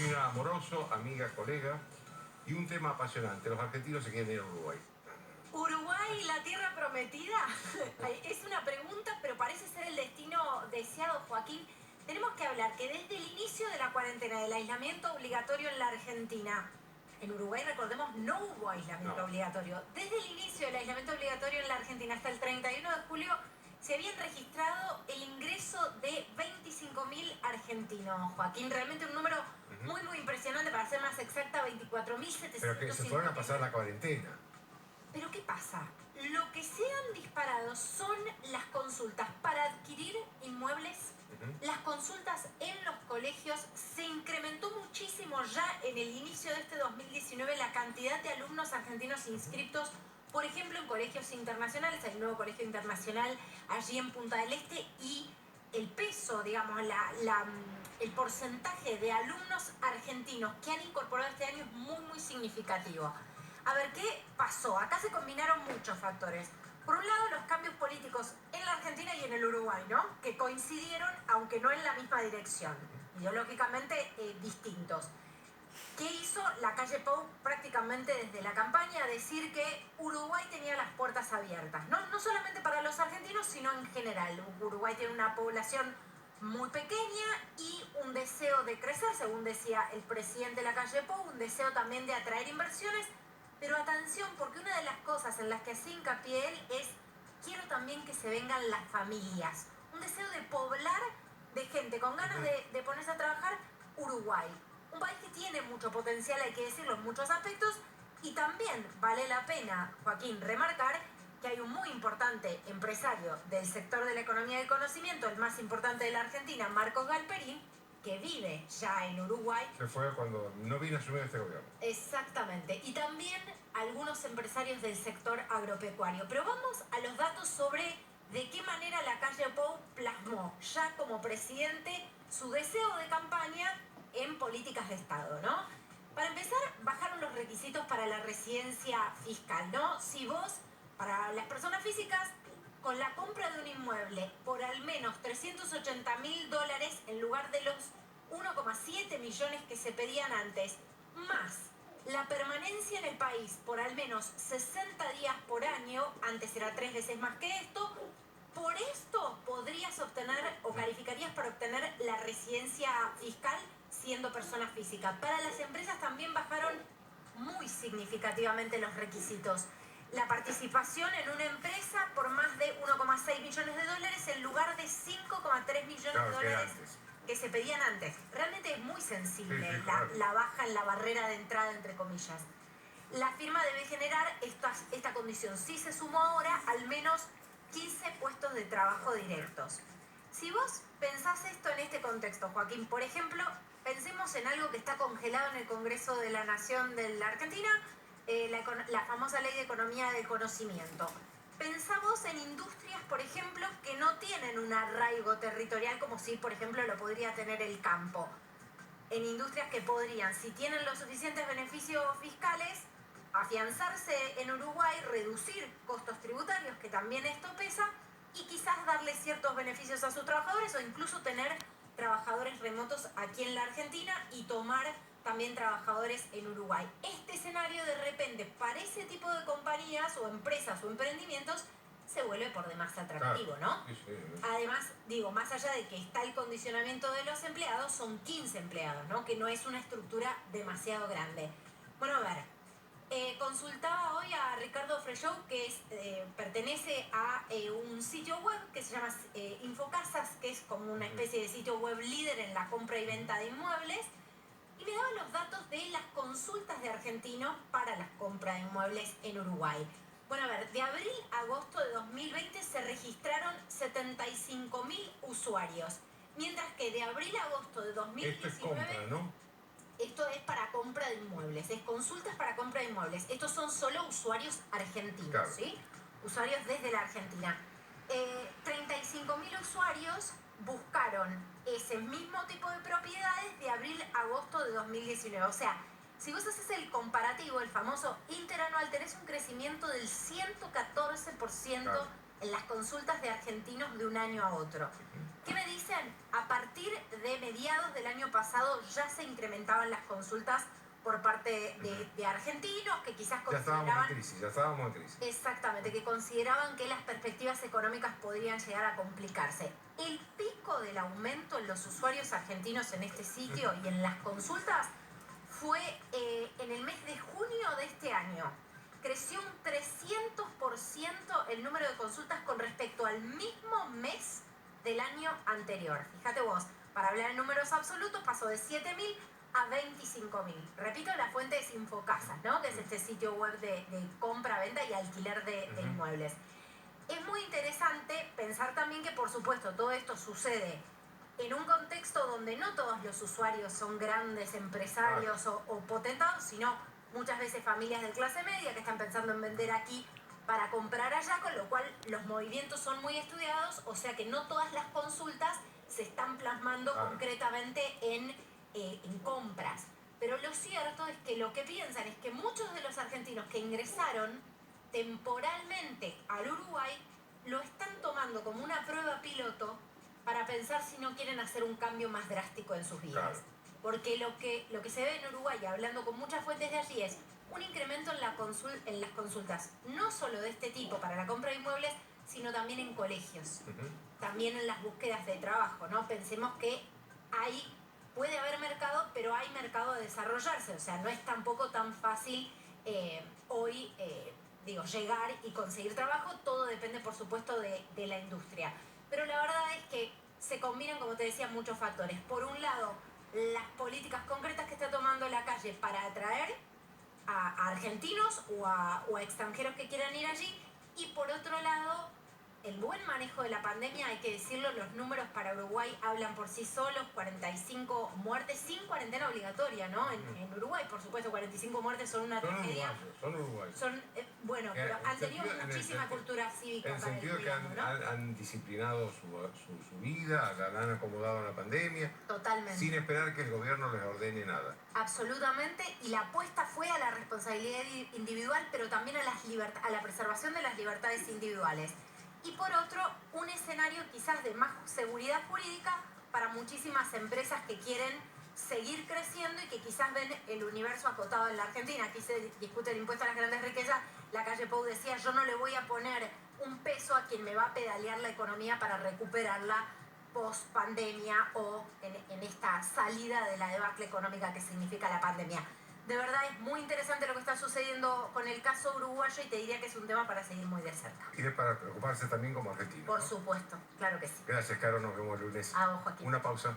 Cristina Amoroso, amiga, colega, y un tema apasionante. Los argentinos se quieren ir a Uruguay. ¿Uruguay, la tierra prometida? Es una pregunta, pero parece ser el destino deseado, Joaquín. Tenemos que hablar que desde el inicio de la cuarentena, del aislamiento obligatorio en la Argentina, en Uruguay, recordemos, no hubo aislamiento obligatorio. Desde el inicio del aislamiento obligatorio en la Argentina hasta el 31 de julio, se habían registrado el ingreso de 25.000 argentinos, Joaquín. Realmente un número muy impresionante, para ser más exacta, 24.750. Pero que se fueron a pasar la cuarentena. Pero ¿qué pasa? Lo que se han disparado son las consultas para adquirir inmuebles. Las consultas en los colegios. Se incrementó muchísimo ya en el inicio de este 2019 la cantidad de alumnos argentinos inscriptos, por ejemplo, en colegios internacionales, el nuevo colegio internacional allí en Punta del Este, y el peso, digamos, el porcentaje de alumnos argentinos que han incorporado este año es muy significativo. A ver, ¿qué pasó? Acá se combinaron muchos factores. Por un lado, los cambios políticos en la Argentina y en el Uruguay, ¿no? Que coincidieron, aunque no en la misma dirección, ideológicamente distintos. ¿Qué hizo la calle Pou prácticamente desde la campaña? Decir que Uruguay tenía las puertas abiertas, ¿no? No solamente para los argentinos, sino en general. Uruguay tiene una población muy pequeña y un deseo de crecer, según decía el presidente de la calle Pou, un deseo también de atraer inversiones. Pero atención, porque una de las cosas en las que hacía hincapié él es: quiero también que se vengan las familias. Un deseo de poblar de gente con ganas de ponerse a trabajar Uruguay. Un país que tiene mucho potencial, hay que decirlo, en muchos aspectos. Y también vale la pena, Joaquín, remarcar que hay un muy importante empresario del sector de la economía del conocimiento, el más importante de la Argentina, Marcos Galperín, que vive ya en Uruguay. Se fue cuando no vino a asumir este gobierno. Exactamente. Y también algunos empresarios del sector agropecuario. Pero vamos a los datos sobre de qué manera la calle Pou plasmó ya como presidente su deseo de campaña en políticas de Estado, ¿no? Para empezar, bajaron los requisitos para la residencia fiscal, ¿no? Si vos, para las personas físicas, con la compra de un inmueble por al menos $380.000 en lugar de los 1,7 millones que se pedían antes, más la permanencia en el país por al menos 60 días por año, antes era 3 veces más que esto, por esto podrías obtener o calificarías para obtener la residencia fiscal siendo persona física. Para las empresas también bajaron muy significativamente los requisitos. La participación en una empresa por más de 1,6 millones de dólares en lugar de 5,3 millones de dólares que se pedían antes. Realmente es muy sensible la baja en la barrera de entrada, entre comillas. La firma debe generar esta condición. Si se sumó ahora al menos 15 puestos de trabajo directos. Si vos pensás esto en este contexto, Joaquín, por ejemplo, pensemos en algo que está congelado en el Congreso de la Nación de la Argentina, la famosa Ley de Economía del Conocimiento. Pensamos en industrias, por ejemplo, que no tienen un arraigo territorial como si, por ejemplo, lo podría tener el campo. En industrias que podrían, si tienen los suficientes beneficios fiscales, afianzarse en Uruguay, reducir costos tributarios, que también esto pesa, y quizás darle ciertos beneficios a sus trabajadores o incluso tener trabajadores remotos aquí en la Argentina y tomar también trabajadores en Uruguay. Este escenario de repente para ese tipo de compañías o empresas o emprendimientos se vuelve por demás atractivo, ¿no? Sí. Además, digo, más allá de que está el condicionamiento de los empleados, son 15 empleados, ¿no? Que no es una estructura demasiado grande. Bueno, a ver, consultaba hoy a Ricardo Freixou, que pertenece a un sitio web que se llama Infocasas, que es como una especie de sitio web líder en la compra y venta de inmuebles, y me daban los datos de las consultas de argentinos para las compras de inmuebles en Uruguay. Bueno, a ver, de abril a agosto de 2020 se registraron 75.000 usuarios, mientras que de abril a agosto de 2019... Esto es compra, ¿no? Esto es para compra de inmuebles, es consultas para compra de inmuebles. Estos son solo usuarios argentinos, claro. ¿Sí? Usuarios desde la Argentina. 35.000 usuarios buscaron ese mismo tipo de propiedades de abril a agosto de 2019. O sea, si vos haces el comparativo, el famoso interanual, tenés un crecimiento del 114% en las consultas de argentinos de un año a otro. ¿Qué me dicen? A partir de mediados del año pasado ya se incrementaban las consultas por parte de argentinos que quizás Ya estábamos consideraban... en crisis. Exactamente, que consideraban que las perspectivas económicas podrían llegar a complicarse. El pico del aumento en los usuarios argentinos en este sitio y en las consultas fue en el mes de junio de este año. Creció un 300% el número de consultas con respecto al mismo mes del año anterior. Fíjate vos, para hablar en números absolutos pasó de 7.000 a 25.000. Repito, la fuente es Infocasas, ¿no? Que es este sitio web de compra, venta y alquiler de inmuebles. Es muy interesante pensar también que, por supuesto, todo esto sucede en un contexto donde no todos los usuarios son grandes empresarios o potentados, sino muchas veces familias de clase media que están pensando en vender aquí para comprar allá, con lo cual los movimientos son muy estudiados, o sea que no todas las consultas se están plasmando concretamente en compras. Pero lo cierto es que lo que piensan es que muchos de los argentinos que ingresaron temporalmente al Uruguay lo están tomando como una prueba piloto para pensar si no quieren hacer un cambio más drástico en sus vidas. Porque lo que se ve en Uruguay, hablando con muchas fuentes de allí, es un incremento en las consultas, no solo de este tipo para la compra de inmuebles, sino también en colegios, también en las búsquedas de trabajo, ¿no? Pensemos que puede haber mercado, pero hay mercado a desarrollarse, o sea, no es tampoco tan fácil hoy, llegar y conseguir trabajo, todo depende, por supuesto, de la industria. Pero la verdad es que se combinan, como te decía, muchos factores. Por un lado, las políticas concretas que está tomando la calle para atraer a argentinos o a extranjeros que quieran ir allí, y por otro lado, el buen manejo de la pandemia, hay que decirlo, los números para Uruguay hablan por sí solos, 45 muertes sin cuarentena obligatoria, ¿no? En Uruguay, por supuesto, 45 muertes son una tragedia. Son uruguayos. Bueno, pero han tenido muchísima cultura cívica. En el sentido que han disciplinado su vida, la han acomodado a la pandemia. Totalmente. Sin esperar que el gobierno les ordene nada. Absolutamente, y la apuesta fue a la responsabilidad individual, pero también a la preservación de las libertades individuales. Y por otro, un escenario quizás de más seguridad jurídica para muchísimas empresas que quieren seguir creciendo y que quizás ven el universo acotado en la Argentina. Aquí se discute el impuesto a las grandes riquezas. La calle Pou decía, yo no le voy a poner un peso a quien me va a pedalear la economía para recuperarla post pandemia o en esta salida de la debacle económica que significa la pandemia. De verdad es muy interesante lo que está sucediendo con el caso uruguayo y te diría que es un tema para seguir muy de cerca. Y es para preocuparse también como argentino. Por supuesto, claro que sí. Gracias, Caro, nos vemos el lunes. A vos, Joaquín. Una pausa.